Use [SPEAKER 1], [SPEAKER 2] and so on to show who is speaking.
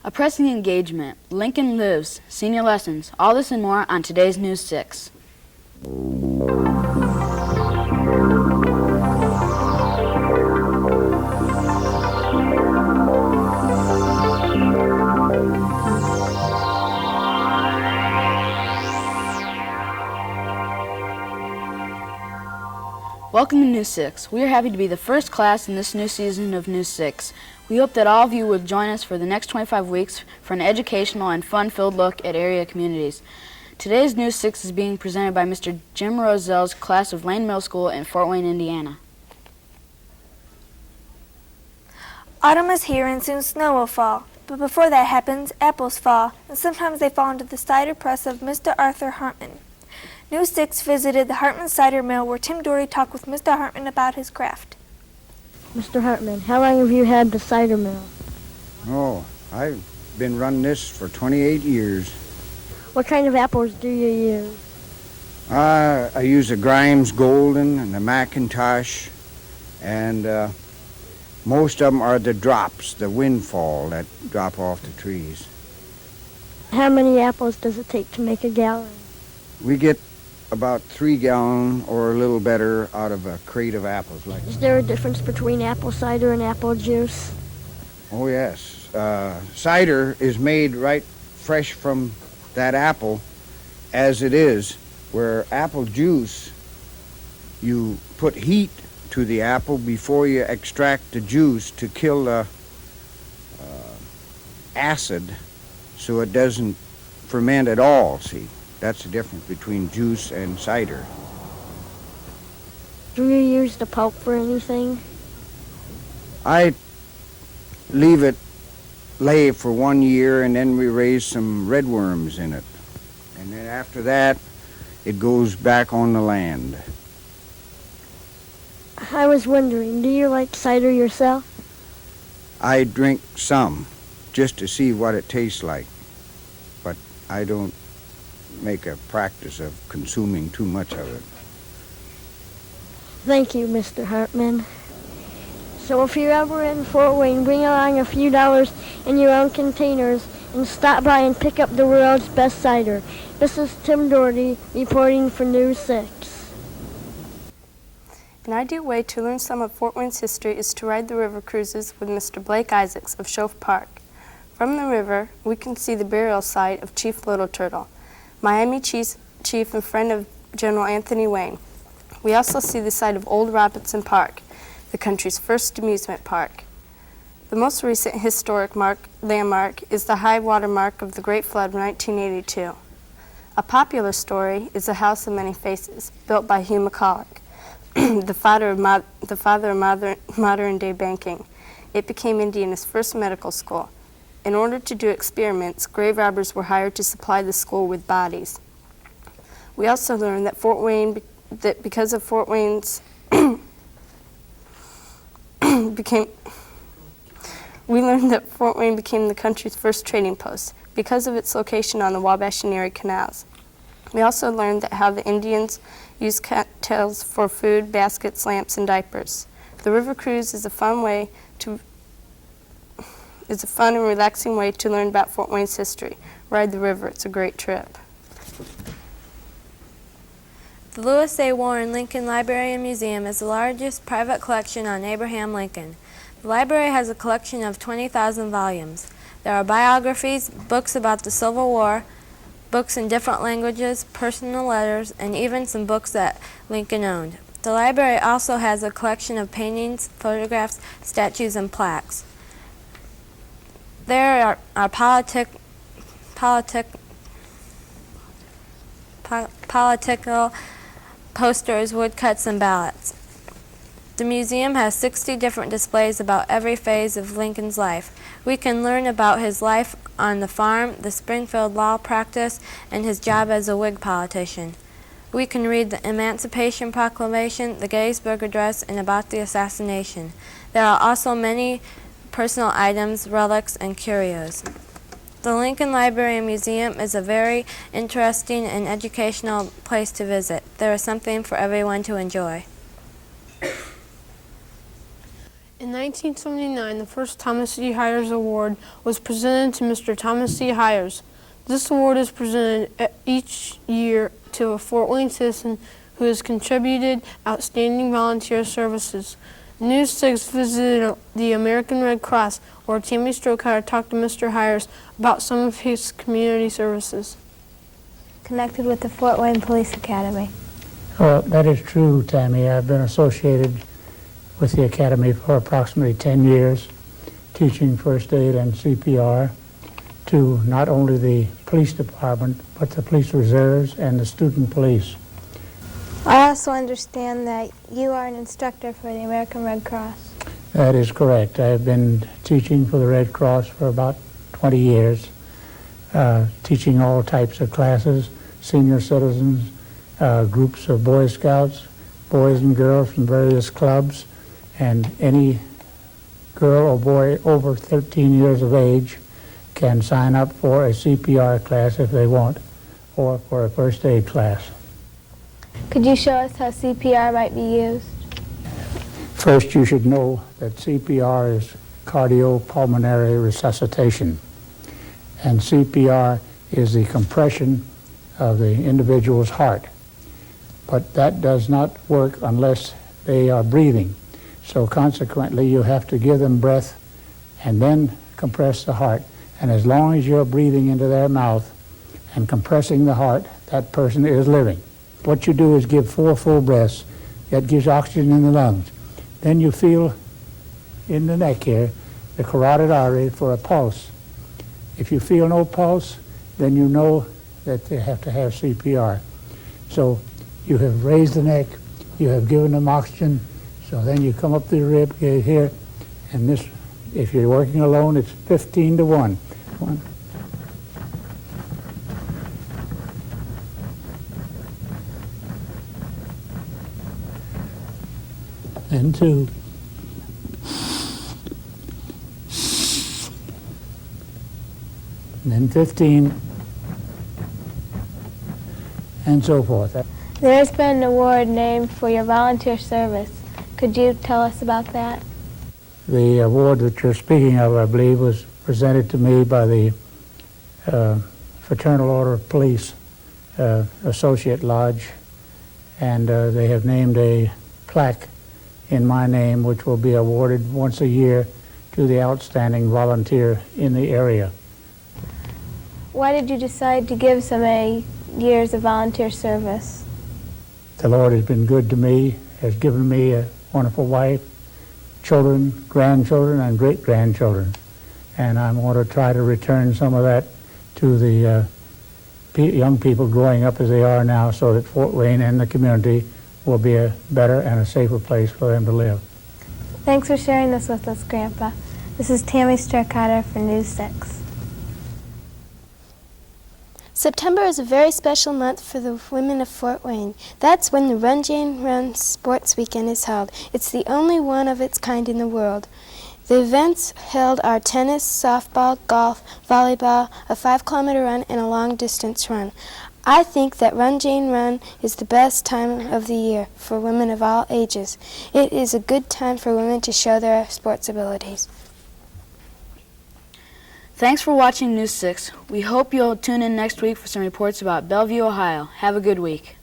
[SPEAKER 1] A pressing engagement, Lincoln Lives, senior lessons, all this and more on today's News 6. Welcome to News 6. We are happy to be the first class in this new season of News 6. We hope that all of you will join us for the next 25 weeks for an educational and fun-filled look at area communities. Today's News 6 is being presented by Mr. Jim Roselle's class of Lane Middle School in Fort Wayne, Indiana.
[SPEAKER 2] Autumn is here and soon snow will fall. But before that happens, apples fall, and sometimes they fall into the cider press of Mr. Arthur Hartman. News 6 visited the Hartman cider mill where Tim Doherty talked with Mr. Hartman about his craft.
[SPEAKER 3] Mr. Hartman, how long have you had the cider mill?
[SPEAKER 4] Oh, I've been running this for 28 years.
[SPEAKER 3] What kind of apples do you use?
[SPEAKER 4] I use a Grimes Golden and a Macintosh, and most of them are the drops, the windfall that drop off the trees.
[SPEAKER 3] How many apples does it take to make a gallon?
[SPEAKER 4] We get about 3 gallons or a little better out of a crate of apples like
[SPEAKER 3] Is there a difference between apple cider and apple juice?
[SPEAKER 4] Oh, yes. Cider is made right fresh from that apple as it is, where apple juice, you put heat to the apple before you extract the juice to kill the acid so it doesn't ferment at all, see. That's the difference between juice and cider.
[SPEAKER 3] Do you use the pulp for anything?
[SPEAKER 4] I leave it lay for 1 year, and then we raise some redworms in it. And then after that, it goes back on the land.
[SPEAKER 3] I was wondering, do you like cider yourself?
[SPEAKER 4] I drink some, just to see what it tastes like. But I don't make a practice of consuming too much of it.
[SPEAKER 3] Thank you, Mr. Hartman. So if you're ever in Fort Wayne, bring along a few dollars in your own containers and stop by and pick up the world's best cider. This is Tim Doherty reporting for News 6.
[SPEAKER 5] An ideal way to learn some of Fort Wayne's history is to ride the river cruises with Mr. Blake Isaacs of Shove Park. From the river, we can see the burial site of Chief Little Turtle, Miami chief and friend of General Anthony Wayne. We also see the site of Old Robinson Park, the country's first amusement park. The most recent historic landmark is the high water mark of the Great Flood of 1982. A popular story is the House of Many Faces, built by Hugh McCulloch, the father of modern-day banking. It became Indiana's first medical school. In order to do experiments, grave robbers were hired to supply the school with bodies. We also learned that because of Fort Wayne's we learned that Fort Wayne became the country's first trading post because of its location on the Wabash and Erie canals. We also learned that how the Indians used cattails for food, baskets, lamps, and diapers. The river cruise is a fun and relaxing way to learn about Fort Wayne's history. Ride the river, it's a great trip.
[SPEAKER 2] The Lewis A. Warren Lincoln Library and Museum is the largest private collection on Abraham Lincoln. The library has a collection of 20,000 volumes. There are biographies, books about the Civil War, books in different languages, personal letters, and even some books that Lincoln owned. The library also has a collection of paintings, photographs, statues, and plaques. There are political posters, woodcuts, and ballots. The museum has 60 different displays about every phase of Lincoln's life. We can learn about his life on the farm, the Springfield law practice, and his job as a Whig politician. We can read the Emancipation Proclamation, the Gettysburg Address, and about the assassination. There are also many personal items, relics, and curios. The Lincoln Library and Museum is a very interesting and educational place to visit. There is something for everyone to enjoy.
[SPEAKER 6] In 1979, the first Thomas C. Hires Award was presented to Mr. Thomas C. Hires. This award is presented each year to a Fort Wayne citizen who has contributed outstanding volunteer services. News 6 visited the American Red Cross, where Tammy Strokehutter talked to Mr. Hires about some of his community services.
[SPEAKER 2] Connected with the Fort Wayne Police Academy.
[SPEAKER 7] Well, that is true, Tammy. I've been associated with the Academy for approximately 10 years, teaching first aid and CPR to not only the police department, but the police reserves and the student police.
[SPEAKER 2] I also understand that you are an instructor for the American Red Cross.
[SPEAKER 7] That is correct. I've been teaching for the Red Cross for about 20 years, teaching all types of classes, senior citizens, groups of Boy Scouts, boys and girls from various clubs, and any girl or boy over 13 years of age can sign up for a CPR class if they want, or for a first aid class.
[SPEAKER 2] Could you show us how CPR might be used?
[SPEAKER 7] First, you should know that CPR is cardiopulmonary resuscitation, and CPR is the compression of the individual's heart. But that does not work unless they are breathing. So consequently, you have to give them breath and then compress the heart. And as long as you're breathing into their mouth and compressing the heart, that person is living. What you do is give 4 full breaths. That gives oxygen in the lungs. Then you feel in the neck here the carotid artery for a pulse. If you feel no pulse, then you know that they have to have CPR. So you have raised the neck, you have given them oxygen, so then you come up the rib cage here, and this, if you're working alone, it's 15 to 1. 1. Then 2. And then 15. And so forth.
[SPEAKER 2] There's been an award named for your volunteer service. Could you tell us about that?
[SPEAKER 7] The award that you're speaking of, I believe, was presented to me by the Fraternal Order of Police Associate Lodge, and they have named a plaque in my name, which will be awarded once a year to the outstanding volunteer in the area.
[SPEAKER 2] Why did you decide to give so many years of volunteer service?
[SPEAKER 7] The Lord has been good to me, has given me a wonderful wife, children, grandchildren, and great-grandchildren. And I'm going to try to return some of that to the young people growing up as they are now, so that Fort Wayne and the community will be a better and a safer place for them to live.
[SPEAKER 2] Thanks for sharing this with us, Grandpa. This is Tammy Strokehutter for News 6.
[SPEAKER 8] September is a very special month for the women of Fort Wayne. That's when the Run Jane Run Sports Weekend is held. It's the only one of its kind in the world. The events held are tennis, softball, golf, volleyball, a 5-kilometer run, and a long-distance run. I think that Run Jane Run is the best time of the year for women of all ages. It is a good time for women to show their sports abilities.
[SPEAKER 1] Thanks for watching News 6. We hope you'll tune in next week for some reports about Bellevue, Ohio. Have a good week.